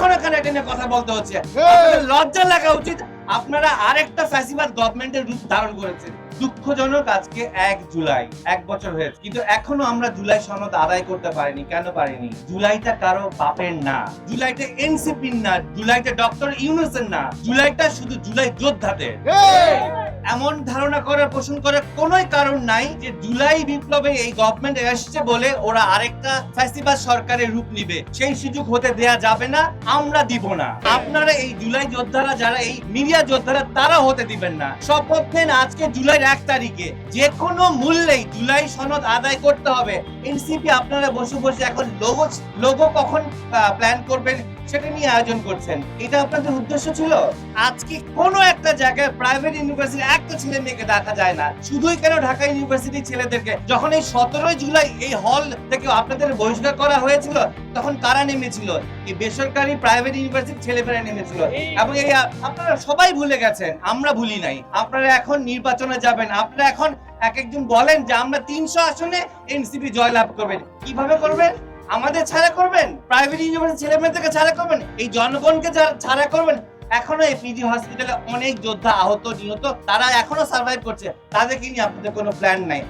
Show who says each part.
Speaker 1: এখন এখানে এটা নিয়ে কথা বলতে হচ্ছে? লজ্জা লাগা উচিত। আপনারা আরেকটা ফ্যাসিবাদ গভর্নমেন্টের রূপ ধারণ করেছেন। দুঃখজনক, আজকে 1 জুলাই 1 বছর হয়েছে, কিন্তু এখনো আমরা জুলাই সনদ আদায় করতে পারিনি। কেন পারিনি? জুলাইটা কারো বাপের না, জুলাইটা এনসিপির না, জুলাইটা ডক্টর ইউনূসের না, জুলাইটা শুধু জুলাই যোদ্ধাদের। এমন ধারণা করার পোষণ করার কোনোই কারণ নাই যে জুলাই বিপ্লবে এই গভর্নমেন্ট এসেছে বলে ওরা আরেকটা ফ্যাসিবাদ সরকারের রূপ নিবে। সেই সুযোগ হতে দেয়া যাবে না, আমরা দিব না। আপনারা এই জুলাই যোদ্ধারা, যারা এই মিডিয়া যোদ্ধারা, তারা হতে দিবেন না। শপথ নেন আজকে জুলাইয়ের 1 তারিখে যে কোনো মূল্যেই জুলাই সনদ আদায় করতে হবে। এনসিপি আপনারা বসে বসে এখন লোগো কখন প্ল্যান করবেন সেটা নিয়ে আয়োজন করছেন। এটা আপনাদের উদ্দেশ্য ছিল? আজকে কোনো একটা জায়গায় প্রাইভেট ইউনিভার্সিটি একটা ছেলে মেয়েকে দেখা যায় না। শুধুই কেন ঢাকা ইউনিভার্সিটির ছেলেদেরকে? যখন এই 17 জুলাই এই হল থেকে আপনাদের বহিষ্কার করা হয়েছিল, তখন কারা নেমেছিল? এই বেসরকারি প্রাইভেট ইউনিভার্সিটির ছেলেমেয়েরা নেমেছিল। এবং এই আপনারা সবাই ভুলে গেছেন, আমরা ভুলি নাই। আপনারা এখন নির্বাচনে যাবেন, আপনারা এখন এক একজন বলেন যে আমরা 300 আসনে এনসিপি জয়লাভ করবেন। কিভাবে করবেন? আমাদের ছাড়া করবেন? প্রাইভেট ইউনিভার্সিটি ছেলেমেয়েদেরকে ছাড়া করবেন? এই জনগণকে ছাড়া করবেন? এখনো এই পিজি হসপিটালে অনেক যোদ্ধা আহত নিহত, তারা এখনো সার্ভাইভ করছে। তাদেরকে নিয়ে আপনাদের কোনো প্ল্যান নাই।